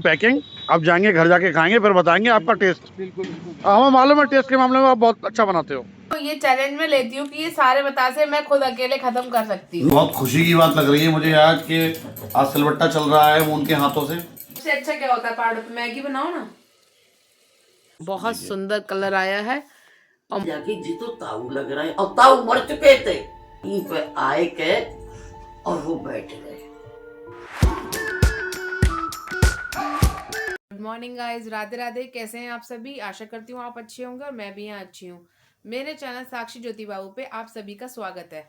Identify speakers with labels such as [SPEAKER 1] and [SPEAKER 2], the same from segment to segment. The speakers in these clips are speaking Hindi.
[SPEAKER 1] पैकिंग आप जाएंगे घर जाके खाएंगे फिर बताएंगे आपका टेस्ट। बिल्कुल हमें मालूम है टेस्ट के मामले में आप बहुत अच्छा बनाते हो।
[SPEAKER 2] तो ये चैलेंज में लेती हूँ कि ये सारे बतासे मैं खुद अकेले खत्म कर सकती हूँ।
[SPEAKER 3] बहुत खुशी की बात लग रही है मुझे यार कि आज सिलबट्टा चल रहा है उनके हाथों से।
[SPEAKER 2] सबसे अच्छा क्या होता है पहाड़ों पे, मैगी बनाओ ना। बहुत सुंदर कलर आया है और
[SPEAKER 4] जाके जी तो ताऊ लग रहा है और ताऊ मर चुके थे, यहीं पे आए के और वो बैठ गए।
[SPEAKER 2] Good morning guys, Radhe Radhe. कैसे हैं आप सभी? आशा करती हूँ आप अच्छे होंगे और मैं भी यहाँ अच्छी हूँ। मेरे चैनल साक्षी ज्योति बाबू पे आप सभी का स्वागत है।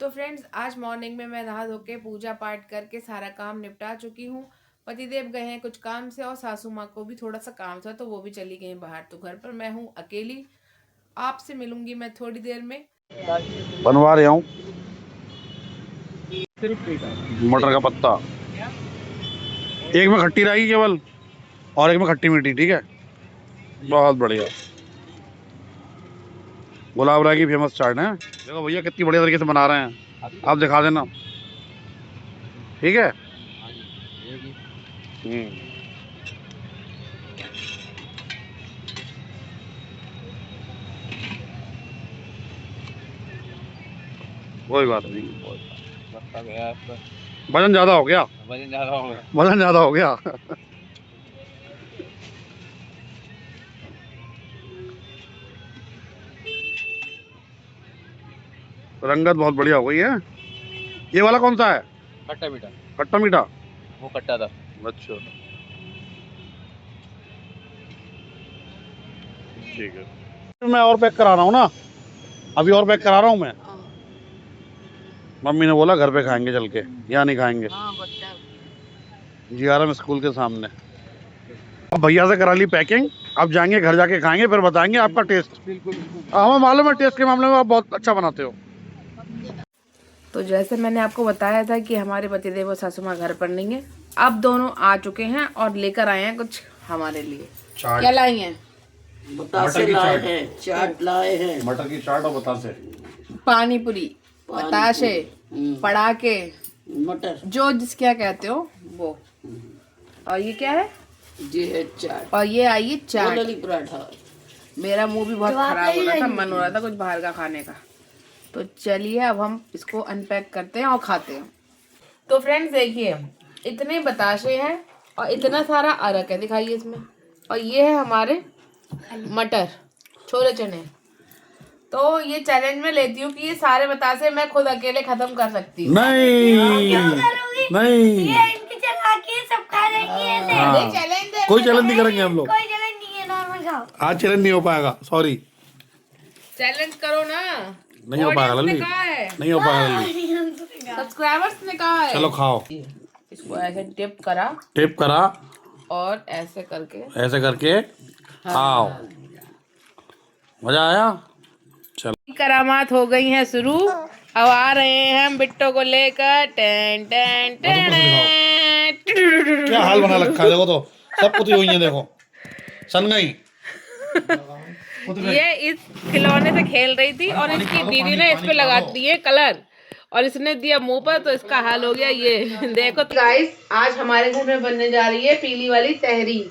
[SPEAKER 2] तो फ्रेंड्स, आज मॉर्निंग में मैं नहा धो के पूजा पाठ करके सारा काम निपटा चुकी हूँ। पतिदेव गए हैं कुछ काम से और सासू माँ को भी थोड़ा सा काम था तो वो भी चली गई बाहर। तो घर पर मैं हूँ अकेली। आपसे मिलूंगी मैं थोड़ी देर में।
[SPEAKER 1] बनवा रहा हूँ मटर का पत्ता, एक में खट्टी रहेगी केवल और एक में खट्टी मीठी। ठीक है, बहुत बढ़िया। गुलाब राय की फेमस चाट है। देखो भैया कितनी बढ़िया तरीके से बना रहे हैं, आप दिखा देना। ठीक है। कोई बात नहीं, वजन ज्यादा हो गया। वजन ज्यादा हो गया। रंगत बहुत बढ़िया हो गई है। ये वाला कौन सा है?
[SPEAKER 5] खट्टा मीठा।
[SPEAKER 1] खट्टा मीठा,
[SPEAKER 5] वो खट्टा था।
[SPEAKER 1] अच्छा ठीक है। मैं और पैक करा रहा हूँ ना, अभी और पैक करा रहा हूँ मैं। मम्मी ने बोला घर पे खाएंगे चल के, यहाँ नहीं खाएंगे। GRM स्कूल के सामने। अब भैया से करा ली पैकिंग, आप जाएंगे घर जाके खाएंगे फिर बताएंगे आपका टेस्ट। बिल्कुल हमें मालूम है टेस्ट के मामले में आप बहुत अच्छा बनाते हो।
[SPEAKER 2] तो जैसे मैंने आपको बताया था कि हमारे पतिदेव और सासू माँ घर पर नहीं है, अब दोनों आ चुके हैं और लेकर आए हैं कुछ हमारे लिए। क्या लाई हैं?
[SPEAKER 4] बतासे लाए हैं, चाट लाए हैं,
[SPEAKER 3] मटर की चाट और बतासे,
[SPEAKER 2] पानी पूरी, बताशे, पड़ाके,
[SPEAKER 4] मटर,
[SPEAKER 2] जो जिसके क्या कहते हो वो। और ये क्या है?
[SPEAKER 4] ये है चाट
[SPEAKER 2] और ये आई है चाट।
[SPEAKER 4] वाली पराठा।
[SPEAKER 2] मेरा मुंह भी बहुत खराब हो रहा था, मन हो रहा था कुछ बाहर का खाने का। तो चलिए अब हम इसको अनपैक करते हैं और खाते हैं। तो फ्रेंड्स देखिए, इतने बताशे हैं और इतना सारा अरक है, दिखाइए इसमें। और ये है हमारे मटर, छोले चने। तो ये चैलेंज में लेती हूँ कि ये सारे बतासे मैं खुद अकेले खत्म कर सकती हूँ।
[SPEAKER 1] नहीं नहीं,
[SPEAKER 2] चैलेंज
[SPEAKER 1] कोई चैलेंज नहीं करेंगे हम लोग।
[SPEAKER 6] कोई चैलेंज नहीं है, नॉर्मल खाओ।
[SPEAKER 1] आज चैलेंज नहीं हो पाएगा, सॉरी।
[SPEAKER 2] चैलेंज करो ना।
[SPEAKER 1] नहीं हो पाएगा लल्ली,
[SPEAKER 2] कहा है,
[SPEAKER 1] नहीं हो पाएगा लल्ली।
[SPEAKER 2] सब्सक्राइबर्स ने कहा है।
[SPEAKER 1] चलो खाओ।
[SPEAKER 2] इसको ऐसे टिप करा
[SPEAKER 1] टेप करा
[SPEAKER 2] और ऐसे
[SPEAKER 1] करके खाओ। मजा आया। चलो
[SPEAKER 2] करामात हो गई हैं शुरू। अब आ रहे हैं हम बिट्टो को लेकर। Ten ten ten.
[SPEAKER 1] क्या हाल बना रखा है, देखो तो सब कुछ हुई है, देखो सन गई।
[SPEAKER 2] ये इस खिलौने से खेल रही थी और इसकी दीदी ने इस पे लगा दिए कलर और इसने दिया मुंह पर, तो इसका हाल हो गया ये। देखो गाइस, आज हमारे घर में बनने जा रही है पीली वाली तहरी।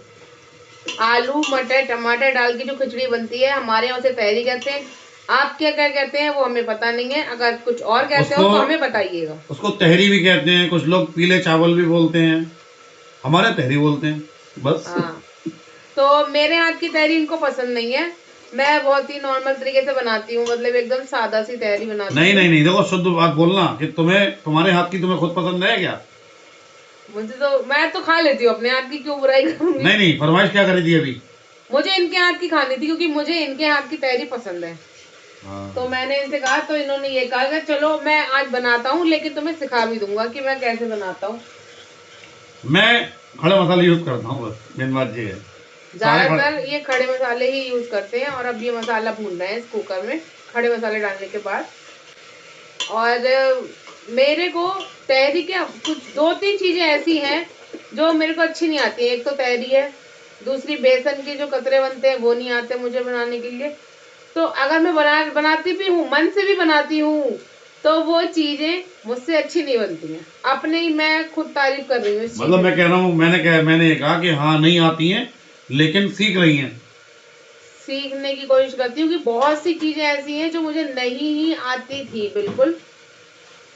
[SPEAKER 2] आलू मटर टमाटर डाल की जो खिचड़ी बनती है, हमारे यहाँ से तहरी कहते हैं। आप क्या क्या कहते हैं वो हमें पता नहीं है। अगर कुछ और कहते हो तो हमें बताइएगा।
[SPEAKER 3] उसको तहरी भी कहते हैं, कुछ लोग पीले चावल भी बोलते हैं, हमारे तहरी बोलते हैं बस।
[SPEAKER 2] हाँ, तो मेरे हाथ की तहरी इनको पसंद नहीं है। मैं बहुत ही नॉर्मल तरीके से बनाती हूँ, मतलब एकदम सादा सी तहरी बनाती हूँ।
[SPEAKER 3] नहीं, देखो शुद्ध बात बोलना कि तुम्हारे हाथ की तुम्हें खुद पसंद है क्या?
[SPEAKER 2] मुझे तो, मैं तो खा लेती हूँ, अपने हाथ की क्यों बुराई करूंगी।
[SPEAKER 3] नहीं, फरमाइश क्या करी थी अभी?
[SPEAKER 2] मुझे इनके हाथ की खानी थी क्योंकि मुझे इनके हाथ की तहरी पसंद है। तो मैंने इनसे कहा, तो इन्होंने ये कहा कि चलो मैं आज बनाता हूँ, लेकिन तुम्हें सिखा भी दूंगा कि मैं कैसे बनाता हूँ।
[SPEAKER 3] मैं खड़े मसाले यूज करता हूँ, बस मेन बात ये है।
[SPEAKER 2] ज्यादातर ये खड़े मसाले ही यूज करते हैं। और अब ये मसाला भून रहे हैं इस कुकर में खड़े मसाले डालने के बाद। और मेरे को तहरी के कुछ 2-3 चीजें ऐसी हैं जो मेरे को अच्छी नहीं आती है। एक तो तहरी है, दूसरी बेसन के जो कतरे बनते हैं वो नहीं आते मुझे बनाने के लिए। तो अगर मैं बनाती भी हूँ, मन से भी बनाती हूँ, तो वो चीजें मुझसे अच्छी नहीं बनती हैं, अपने ही मैं खुद तारीफ कर रही हूँ इस चीज़
[SPEAKER 3] मतलब
[SPEAKER 2] की।
[SPEAKER 3] मैं कह रहा हूँ, मैंने ये कहा कि हाँ नहीं आती हैं लेकिन सीख रही हैं।
[SPEAKER 2] सीखने की कोशिश करती हूँ कि बहुत सी चीजें ऐसी हैं जो मुझे नहीं ही आती थी बिल्कुल।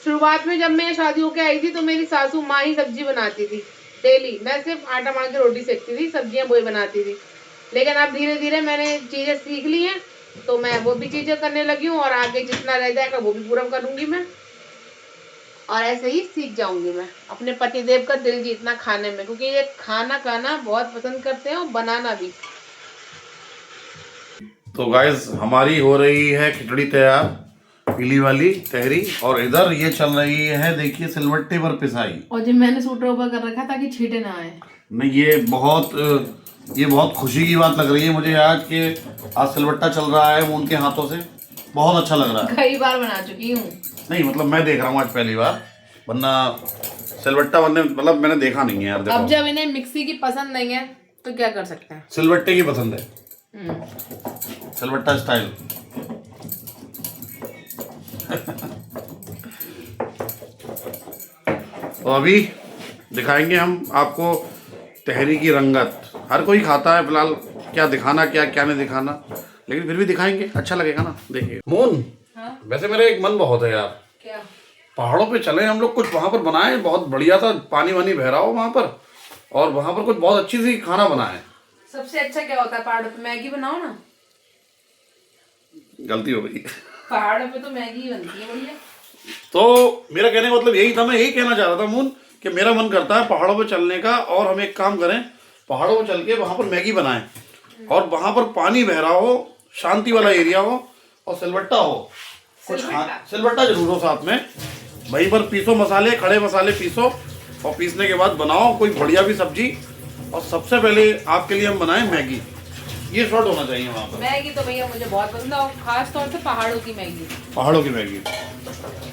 [SPEAKER 2] शुरुआत में जब मैं शादी होके आई थी तो मेरी सासू माँ ही सब्जी बनाती थी डेली, मैं सिर्फ आटा मान के रोटी सेकती थी, सब्जियां वही बनाती थी। लेकिन अब धीरे धीरे मैंने चीजें सीख ली हैं तो मैं वो भी चीजें करने लगी हूँ और आगे जितना रह जाएगा वो भी पूरा करूंगी मैं, और ऐसे ही सीख जाऊंगी मैं अपने पतिदेव का दिल जीतना खाने में, क्योंकि ये खाना बहुत पसंद करते हैं और बनाना भी।
[SPEAKER 3] तो गाइस हमारी हो रही है खिचड़ी तैयार, पीली वाली तहरी, और इधर ये चल रही है देखिए सिलवट्टे पर पिसाई।
[SPEAKER 2] और जो मैंने सूटर ऊपर कर रखा ताकि छींटे ना आए।
[SPEAKER 3] नहीं ये बहुत खुशी की बात लग रही है मुझे आज कि आज सिलवट्टा चल रहा है उनके हाथों से, बहुत अच्छा लग रहा है।
[SPEAKER 2] कई बार बना चुकी हूँ।
[SPEAKER 3] नहीं मतलब मैं देख रहा हूँ आज पहली बार, वरना सिलवट्टा बनने मतलब मैंने देखा नहीं है यार। देखो
[SPEAKER 2] अब जब इन्हें मिक्सी की पसंद नहीं है तो क्या कर सकते हैं।
[SPEAKER 3] सिलवट्टे की पसंद है, सिलवट्टा स्टाइल। तो अभी दिखाएंगे हम आपको तहरी की रंगत। हर कोई खाता है फिलहाल, क्या दिखाना क्या नहीं दिखाना, लेकिन फिर भी दिखाएंगे, अच्छा लगेगा ना, देखिए। मून,
[SPEAKER 2] हाँ?
[SPEAKER 3] वैसे मेरा एक मन बहुत है यार,
[SPEAKER 2] क्या?
[SPEAKER 3] पहाड़ों पे चले हम लोग, कुछ वहां पर बनाए, बहुत बढ़िया सा पानी वानी बह रहा हो वहां पर, और वहां पर कुछ बहुत अच्छी सी खाना बनाए।
[SPEAKER 2] सबसे अच्छा क्या होता है पहाड़ों पे? मैगी बनाओ ना।
[SPEAKER 3] गलती हो गई।
[SPEAKER 2] पहाड़ों पे तो मैगी ही बनती है बढ़िया।
[SPEAKER 3] तो मेरा कहने का मतलब यही था, मैं यही कहना चाह रहा था मून, कि मेरा मन करता है पहाड़ों पर चलने का, और हम एक काम करें, पहाड़ों पर चल के वहां पर मैगी बनाएं, और वहां पर पानी बह रहा हो, शांति वाला एरिया हो, और सिलवट्टा हो, कुछ सिलवट्टा जरूर हो साथ में, वहीं पर पीसो मसाले, खड़े मसाले पीसो, और पीसने के बाद बनाओ कोई बढ़िया भी सब्जी, और सबसे पहले आपके लिए हम बनाएं मैगी। ये शॉट होना चाहिए वहाँ पर।
[SPEAKER 2] मैगी तो भैया मुझे बहुत पसंद है, और खास तौर से पहाड़ों की मैगी।
[SPEAKER 3] पहाड़ों की मैगी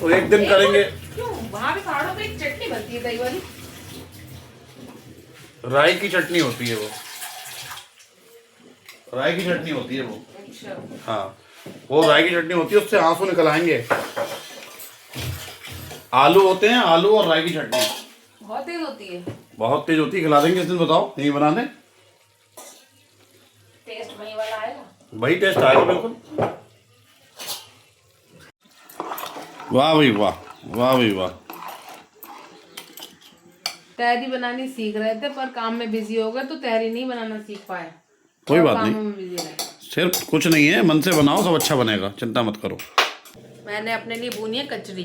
[SPEAKER 3] तो एक दिन करेंगे।
[SPEAKER 2] क्यों? वहाँ पे पहाड़ों पे एक चटनी बनती है दही वाली,
[SPEAKER 3] राई की चटनी होती है वो, राई की चटनी होती है वो।
[SPEAKER 2] अच्छा।
[SPEAKER 3] हाँ, वो राई की चटनी होती है, उससे आंसू निकल आएंगे। आलू होते हैं, आलू और राई की चटनी
[SPEAKER 2] बहुत तेज होती है।
[SPEAKER 3] बहुत तेज होती है, खिला देंगे इस दिन, बताओ यही बना दें,
[SPEAKER 2] टेस्ट वही वाला आएगा।
[SPEAKER 3] वही टेस्ट आएगा बिल्कुल। वाह भाई वाह, वाह भाई वाह।
[SPEAKER 2] तहरी बनानी सीख रहे थे पर काम में बिजी हो गए तो तहरी नहीं बनाना सीख पाए।
[SPEAKER 3] कोई
[SPEAKER 2] और
[SPEAKER 3] बात
[SPEAKER 2] कामों
[SPEAKER 3] नहीं,
[SPEAKER 2] में बिजी रहे।
[SPEAKER 3] सिर्फ कुछ नहीं है, मन से बनाओ सब अच्छा बनेगा, चिंता मत करो।
[SPEAKER 2] मैंने अपने लिए भूनी है कचरी,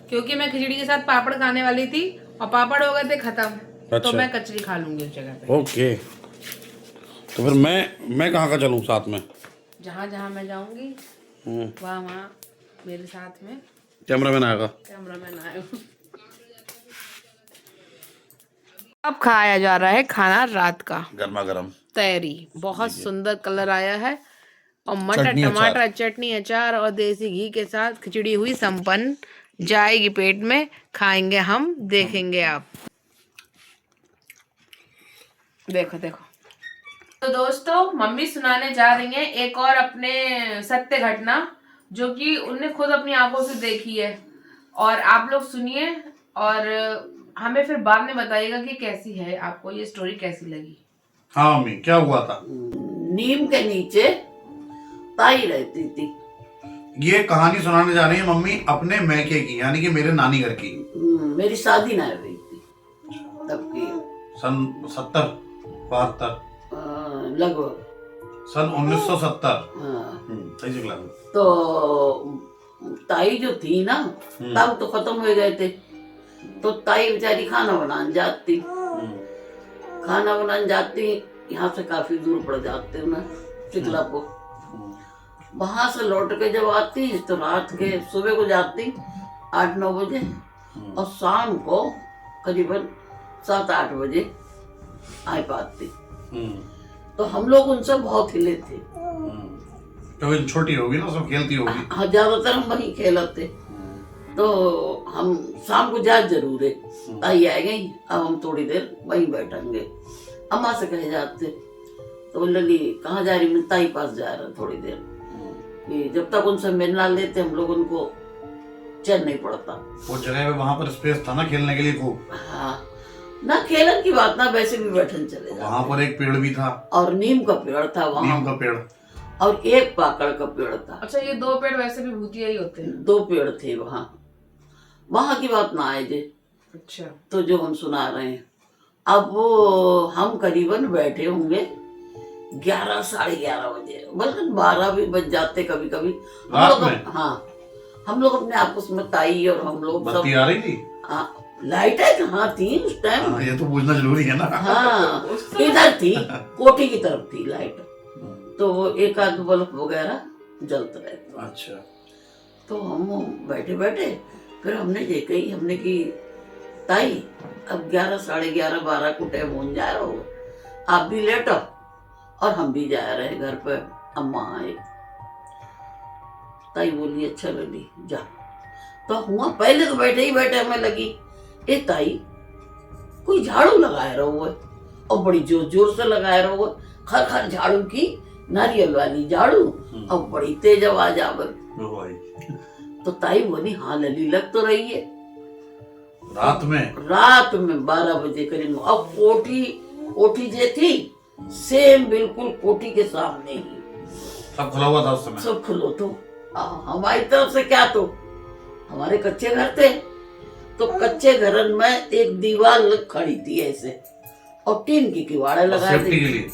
[SPEAKER 2] क्योंकि मैं खिचड़ी के साथ पापड़ खाने वाली थी और पापड़ हो गए थे खत्म।
[SPEAKER 3] अच्छा।
[SPEAKER 2] तो मैं कचरी खा लूंगी उस जगह पे।
[SPEAKER 3] ओके, तो फिर मैं कहाँ का चलूँ साथ में?
[SPEAKER 2] जहाँ जहाँ मैं जाऊंगी वहाँ वहाँ मेरे साथ में
[SPEAKER 3] कैमरामैन आएगा।
[SPEAKER 2] कैमरामैन आए। अब खाया जा रहा है खाना रात का,
[SPEAKER 3] गर्मा गर्म
[SPEAKER 2] तहरी। बहुत सुंदर कलर आया है, और मटर
[SPEAKER 3] चटनी,
[SPEAKER 2] टमाटर चटनी अचार और देसी घी के साथ खिचड़ी हुई संपन्न, जाएगी पेट में, खाएंगे हम, देखेंगे आप। देखो देखो। तो दोस्तों मम्मी सुनाने जा रही हैं एक और अपने सत्य घटना, जो कि उनने खुद अपनी आंखों से देखी है, और आप लोग सुनिए और हमें फिर बाद में बताइएगा कि कैसी है, आपको ये स्टोरी कैसी लगी।
[SPEAKER 3] हाँ मम्मी, क्या हुआ था?
[SPEAKER 4] नीम के नीचे ताई रहती थी।
[SPEAKER 3] ये कहानी सुनाने जा रही है मम्मी अपने मैके की, यानी कि मेरे नानी घर की।
[SPEAKER 4] मेरी शादी ना हुई थी तब की,
[SPEAKER 3] सन 70 72
[SPEAKER 4] लगभग
[SPEAKER 3] सन 1970।
[SPEAKER 4] हाँ।
[SPEAKER 3] सही से क्लास।
[SPEAKER 4] तो ताई जो थी ना, तब तो खत्म हो गए थे, तो ताई बेचारी खाना बनाने जाती, खाना बनाने जाती, यहाँ से काफी दूर पड़ जाते ना चिकलापुर। वहां से लौट के जब आती तो रात के सुबह को जाती 8-9 बजे, और शाम को करीबन 7-8 बजे आ पाती। तो हम लोग उनसे बहुत हिले थे,
[SPEAKER 3] तो छोटी होगी ना, सब खेलती होगी।
[SPEAKER 4] हाँ, ज्यादातर हम वहीं खेलते, तो हम शाम को जा जरूर है, ताई आ गई, अब हम थोड़ी देर वहीं बैठेंगे। अम्मा से कहे जाते, तो बोले ली कहाँ जा रही? मैं ताई पास जा रहा थोड़ी देर, कि जब तक उनसे मिलना लेते हम लोग उनको चैन नहीं पड़ता।
[SPEAKER 3] वो जगह पे वहां पर स्पेस था ना खेलने के लिए खूब,
[SPEAKER 4] हाँ ना खेलन की बात ना, वैसे भी बैठन चले जाते।
[SPEAKER 3] वहां पर एक पेड़ भी था,
[SPEAKER 4] और नीम का पेड़ था वहाँ,
[SPEAKER 3] नीम का पेड़।
[SPEAKER 4] और एक पाकड़ का पेड़ था।
[SPEAKER 2] अच्छा, ये 2 पेड़ वैसे भी भूतिया ही होते हैं।
[SPEAKER 4] 2 पेड़ थे वहाँ। वहाँ की बात ना आए जे,
[SPEAKER 2] अच्छा,
[SPEAKER 4] तो जो हम सुना रहे हैं। अब वो हम करीबन बैठे होंगे 11 साढ़े 11 बजे, बल्कि 12 भी बज जाते कभी कभी।
[SPEAKER 3] रात में?
[SPEAKER 4] हाँ, हम लोग अपने आपस में, ताई और हम लोग सब।
[SPEAKER 3] बत्ती आ रही थी?
[SPEAKER 4] लाइटें कहाँ थी उस टाइम?
[SPEAKER 3] हाँ, ये तो पूछना जरूरी है ना।
[SPEAKER 4] हाँ, इधर थी, कोठी की तरफ थी लाइट, तो वो एक आध बल्ब वगैरह जलते रहते।
[SPEAKER 3] अच्छा।
[SPEAKER 4] तो हम बैठे बैठे फिर हमने ये कही, हमने की ताई अब 11 साढ़े 11 12 को टाइम हो जा रहा हो, आप भी लेटो और हम भी जा रहे हैं घर पे, अम्मा आए। ताई बोली अच्छा लगी जा। तो हुआ पहले तो बैठे ही बैठे हमें लगी ए ताई कोई झाड़ू लगाए रहो है, और बड़ी जोर जोर से लगाए रहो है, खर खर झाड़ू की, नारियल वाली झाड़ू, और बड़ी तेज आवाज आवर। तो ताई बोली हाँ लली लग तो रही है।
[SPEAKER 3] रात में?
[SPEAKER 4] रात में 12 बजे करीब। अब कोठी जे थी सेम बिल्कुल कोठी के सामने ही,
[SPEAKER 3] सब खुला हुआ था उस समय?
[SPEAKER 4] सब खुलो। तो हमारी तरफ से क्या, तो हमारे कच्चे घर थे, तो कच्चे घरन में एक दीवार खड़ी थी ऐसे, और टीन की किवाड़े लगाए
[SPEAKER 3] सेफ्टी के लिए?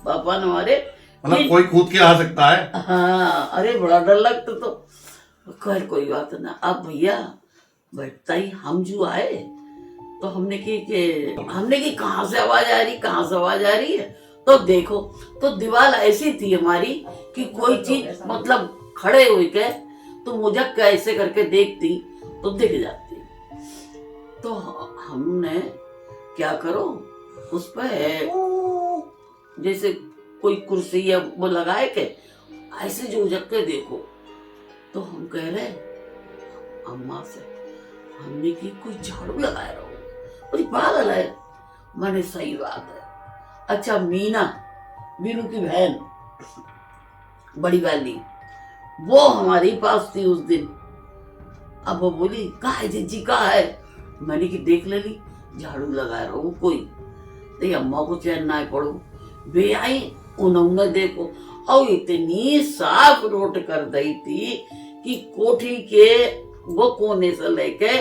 [SPEAKER 4] पापा ने हमारे,
[SPEAKER 3] मतलब कोई कूद के आ सकता है?
[SPEAKER 4] हाँ, अरे बड़ा डर लगता। तो खैर कोई बात ना। अब भैया बैठता ही हम जो आए, तो हमने की कहाँ से आवाज आ रही, कहाँ से आवाज आ रही है। तो देखो, तो दीवार ऐसी थी हमारी कि कोई चीज मतलब खड़े हुए के तो मुझे कैसे करके देखती तो दिख जाती। तो हमने क्या करो, उस पर जैसे कोई कुर्सी या वो लगाए के ऐसे जो उजक के देखो। तो हम कह रहे अम्मा से, हमने की कोई झाड़ू लगाए रहो, बोली पागल है। मैंने सही बात है। अच्छा मीनू की बहन बड़ी वाली, वो हमारे पास थी उस दिन। अब वो बोली कहा है जीजी, कहा है? मैंने की देख ले ली, झाड़ू लगाए रहो कोई। तो अम्मा को चैन ना पड़ो, वे आई उन्होंने देखो, और इतनी साफ रोट कर दी थी कि कोठी के वो कोने से लेके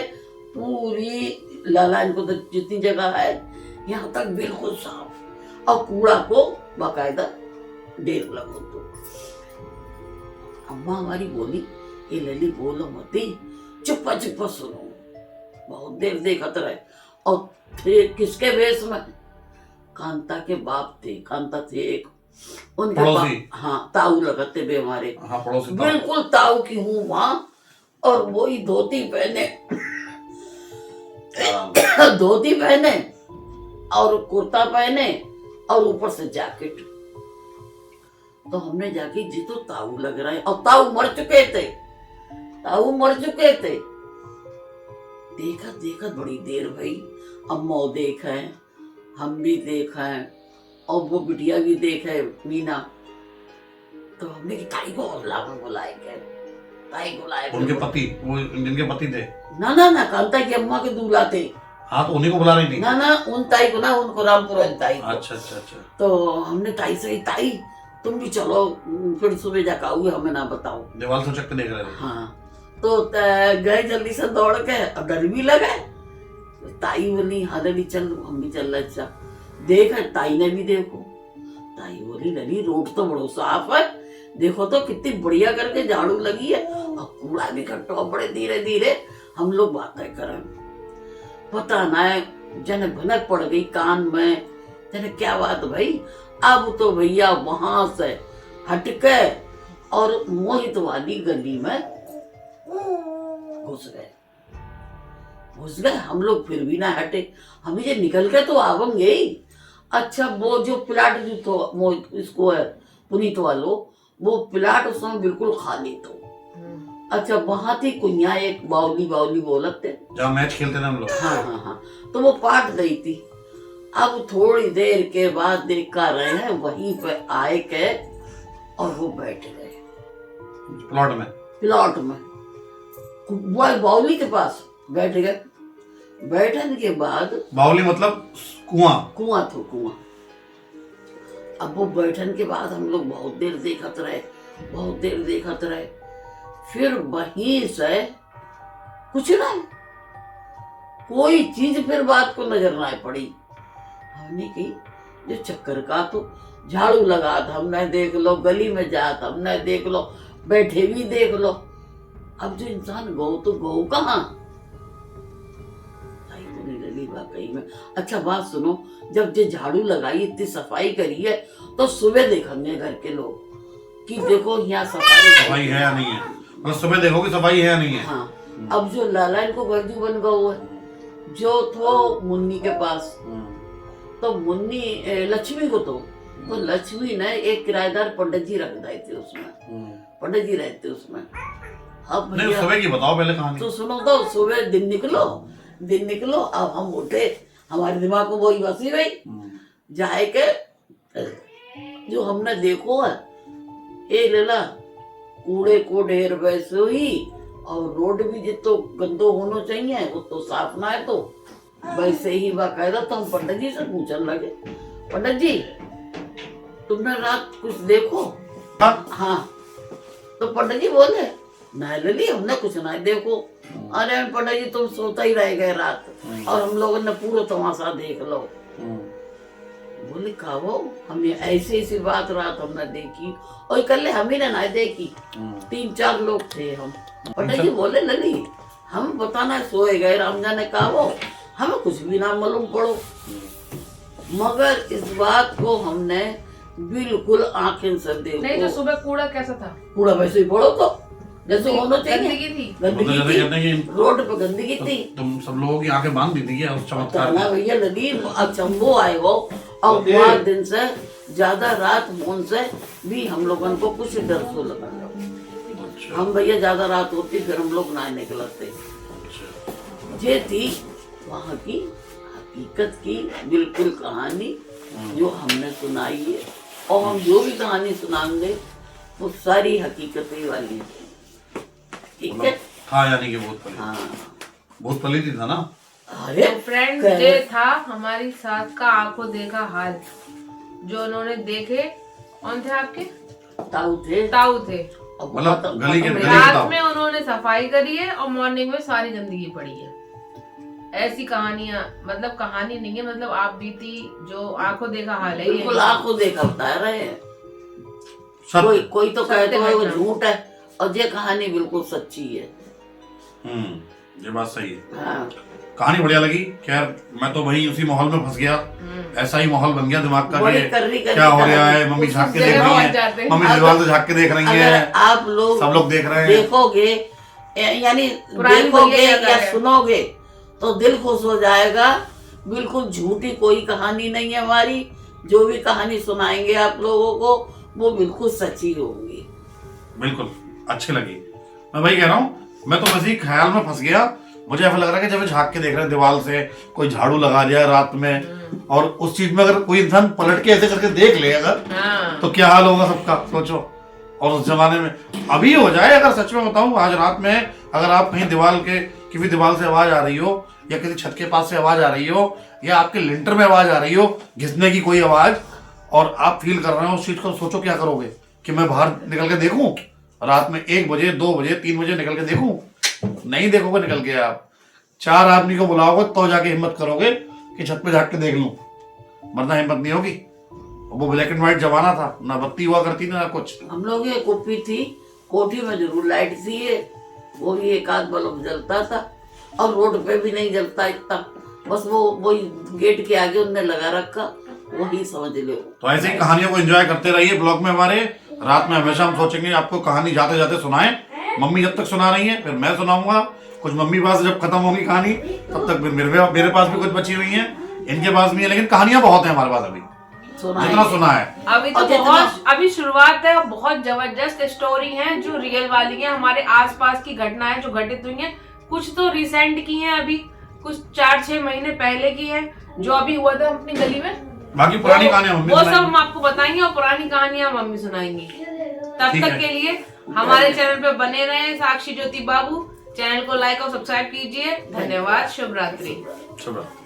[SPEAKER 4] पूरी लालान को तो जितनी जगह है यहाँ तक बिल्कुल साफ, और कूड़ा को बाकायदा ढेर लगो। तो अम्मा हमारी बोली ये लली बोलो मती, चुप्पा चुप्पा सुनो। बहुत देर देखत रहे, और थे किसके वेश में? कांता के बाप थे, कांता थे एक, उनके बाप, हाँ ताऊ लगते बे हमारे।
[SPEAKER 3] हाँ, पड़ोसी
[SPEAKER 4] बिल्कुल ताऊ की हूँ वहां, और वही धोती पहने धोती पहने और कुर्ता पहने और ऊपर से जैकेट। तो हमने जाके जी तो ताऊ लग रहा है, और ताऊ मर चुके थे। देखा बड़ी देर भाई, अम्मा देखा, हम भी देखा, और वो बिटिया भी देखा मीना। तो हमने की ताई को बुलाए,
[SPEAKER 3] उनके पति, वो जिनके पति थे?
[SPEAKER 4] ना कांता की अम्मा के दूल्हा थे।
[SPEAKER 3] हाँ, तो उन्हीं को बुला रही थी?
[SPEAKER 4] ना उन ताई को ना, उनको रामपुर ताई को।
[SPEAKER 3] अच्छा।
[SPEAKER 4] तो हमने ताई से, ताई तुम भी चलो, फिर सुबह जाकर आओगे, हमें ना बताओ।
[SPEAKER 3] दीवार से चक के देख रहे थे?
[SPEAKER 4] हाँ, तो गए जल्दी से दौड़ के, और डर भी लगा। ताई बोली हाँ लली चल, हम भी चल रहे। अच्छा देख, ताई ने भी देखो, ताई बोली लली रोड तो बड़ो साफ है, देखो तो कितनी बढ़िया करके झाड़ू लगी है, और कूड़ा भी इकट्ठा, बड़े धीरे धीरे हम लोग बातें करें। पता ना जने भनक पड़ गई कान में, जने क्या बात भाई। अब तो भैया वहां से हटके और मोहित वाली गली में घुस गए। हम लोग फिर भी ना हटे, हम ये निकल के तो आवेंगे ही। अच्छा वो जो प्लाट जो तो मोहित इसको है पुनीत वालों, वो प्लाट उस समय बिल्कुल खाली तो। अच्छा वहां थी कुनिया एक बाउली बोलते,
[SPEAKER 3] जहाँ मैच खेलते थे हम लोग।
[SPEAKER 4] हाँ, तो वो पाट गई थी। अब थोड़ी देर के बाद देखा रहे हैं वहीं पे आए के, और वो बैठ गए
[SPEAKER 3] प्लॉट में।
[SPEAKER 4] बाउली के पास बैठ गए। बैठने के बाद
[SPEAKER 3] बावली मतलब कुआं।
[SPEAKER 4] कुआं तो कुआं। अब वो बैठने के बाद हम लोग बहुत देर देखत रहे। फिर वहीं से कुछ नहीं, कोई चीज फिर बात को नजर ना पड़ी। हमने की जो चक्कर का तो झाड़ू लगा था हमने देख लो, गली में जात हमने देख लो, बैठे भी देख लो। अब जो इंसान गौ तो गौ कहाँ वाकई में। अच्छा बात सुनो, जब ये झाड़ू लगाई इतनी सफाई करी है तो सुबह देखेंगे घर के लोग कि देखो यहाँ
[SPEAKER 3] सफाई है या नहीं है, मतलब सुबह देखो कि सफाई है या नहीं है।
[SPEAKER 4] हाँ, अब जो लाला इनको गर्जू बन गया है जो थो मुन्नी के पास, तो मुन्नी लक्ष्मी को तो लक्ष्मी ने एक किराएदार पंडित जी रख दिए थे उसमें, पंडित जी रहते उसमें। अब
[SPEAKER 3] नहीं सुबह की बताओ पहले कहानी।
[SPEAKER 4] तो सुनो तो सुबह दिन निकलो। अब हम उठे, हमारे दिमाग को वही बसी भाई जाए के जो हमने देखो है ए लेला कूड़े को ढेर वैसे ही, और रोड भी जितो गंदो होना चाहिए वो तो साफ ना है, तो वैसे ही बाकायदा। तो हम पंडित जी से पूछने लगे, पंडित जी तुमने रात कुछ देखो? हाँ। तो पंडित जी बोले नहीं लली हमने कुछ नहीं देखो। अरे पंडित जी तुम सोता ही रह गए रात और हम लोगों ने पूरा तमाशा देख लो। बोले कहो हम ऐसी बात रात हमने देखी, और कल हम ही ने नहीं देखी, 3-4 लोग थे हम। पंडित जी बोले लली हम बताना सोए गए, रामजा ने कहा हमें कुछ भी ना मालूम पड़ो। मगर इस बात को हमने बिल्कुल आंखें से देखो।
[SPEAKER 2] नहीं जो सुबह कूड़ा कैसा था?
[SPEAKER 4] कूड़ा वैसे ही पड़ो तो जैसे होना चाहिए।
[SPEAKER 2] गंदगी थी,
[SPEAKER 4] गंदगी रोड पे गंदगी थी।
[SPEAKER 3] तुम सब लोगों की आंखें बांध दी थी क्या उस चमत्कार
[SPEAKER 4] ना भैया नदी अचंबो आए हो, और 5 दिन से ज्यादा रात मोन से भी हम लोगों को कुछ डर सो लगा। हम भैया ज्यादा रात होती फिर हम लोग ना निकलते। ये थी वहाँ की हकीकत की बिल्कुल कहानी जो हमने सुनाई है, और हम जो भी कहानी सुनाएंगे वो सारी हकीकतें वाली है। ठीक है?
[SPEAKER 3] हाँ यानी कि बहुत पली।
[SPEAKER 4] हाँ
[SPEAKER 3] बहुत पली थी था ना।
[SPEAKER 4] अरे
[SPEAKER 2] फ्रेंड्स ये था हमारी सास का आंखों देखा हाल, जो उन्होंने देखे। कौन थे आपके? ताऊ थे।
[SPEAKER 3] मतलब गली के
[SPEAKER 2] रात में उन्होंने सफाई करी है और मॉर्निंग में सारी गंदगी पड़ी है। ऐसी कहानियां, मतलब कहानी नहीं है, मतलब आप बीती जो आंखों देखा हाल है।
[SPEAKER 4] बिल्कुल आंखों देखा बता रहे हैं। कोई तो कहता है वो झूठ है, और ये कहानी बिल्कुल सच्ची है।
[SPEAKER 3] ये बात सही है।
[SPEAKER 4] हाँ।
[SPEAKER 3] कहानी बढ़िया लगी। खैर मैं तो वही उसी माहौल में फंस गया, ऐसा ही माहौल बन गया दिमाग का कि क्या हो रहा है। मम्मी झांक के देख रही है, मम्मी दीवार से झांक के देख रही है,
[SPEAKER 4] आप लोग
[SPEAKER 3] सब लोग देख रहे हैं।
[SPEAKER 4] देखोगे यानी देखोगे या सुनोगे तो दिल खुश हो जाएगा। बिल्कुल झूठी कोई कहानी नहीं है हमारी। जो भी कहानी सुनाएंगे आप लोगों को वो बिल्कुल सच्ची होगी।
[SPEAKER 3] बिल्कुल अच्छी लगी। मैं वही कह रहा हूँ, मैं तो बस ही ख्याल में फंस गया। मुझे ऐसा लग रहा है कि जब झांक के देख रहे हैं दीवार से, कोई झाड़ू लगा दिया रात में, और उस चीज में अगर कोई इंसान पलट के ऐसे करके देख ले अगर, तो क्या हाल होगा सबका सोचो। और उस जमाने में अभी हो जाए, अगर सच में बताऊं, आज रात में अगर आप कहीं दीवार के किसी दीवार से आवाज आ रही हो, या किसी छत के पास से आवाज आ रही हो, या आपके लिंटर में आवाज आ रही हो घिसने की कोई आवाज, और आप फील कर रहे हो उस चीज को, सोचो क्या करोगे कि मैं बाहर निकल के देखूं रात में 1 बजे 2 बजे 3 बजे निकल के देखूं? नहीं देखोगे निकल के। आप 4 आदमी को बुलाओगे तो जाके हिम्मत करोगे कि छत पे झाँक के देख लूं, वरना हिम्मत नहीं होगी। वो ब्लैक एंड व्हाइट जमाना था, ना बत्ती हुआ करती ना कुछ।
[SPEAKER 4] हम लोग ये कुप्पी थी, कोठी में जरूर लाइट थी, वो भी 1 आध बल्ब जलता था, और रोड पे भी नहीं जलता इतना, बस वो गेट के आगे उनने लगा रखा, वही समझ लो।
[SPEAKER 3] तो ऐसे ही कहानियों को एंजॉय करते रहिए ब्लॉग में हमारे। रात में हमेशा हम सोचेंगे आपको कहानी जाते जाते सुनाएं। मम्मी जब तक सुना रही है फिर मैं सुनाऊंगा, कुछ मम्मी पास जब खत्म होगी कहानी तब तक मेरे पास भी कुछ बची हुई है, इनके पास भी है, लेकिन कहानियां बहुत है हमारे पास अभी जितना सुना है।
[SPEAKER 2] अभी तो बहुत अभी शुरुआत है, बहुत जबरदस्त स्टोरी है जो रियल वाली है, हमारे आसपास की घटनाएं जो घटित हुई है। कुछ तो रिसेंट की है, अभी कुछ 4-6 महीने पहले की है जो अभी हुआ था अपनी गली में।
[SPEAKER 3] बाकी पुरानी कहानियां मम्मी
[SPEAKER 2] वो सब हम आपको बताएंगे, और पुरानी कहानियां मम्मी सुनाएंगी। तब तक के लिए हमारे चैनल पे बने रहे साक्षी ज्योति बाबू। चैनल को लाइक और सब्सक्राइब कीजिए। धन्यवाद। शुभ रात्रि।
[SPEAKER 3] शुभ रात्रि।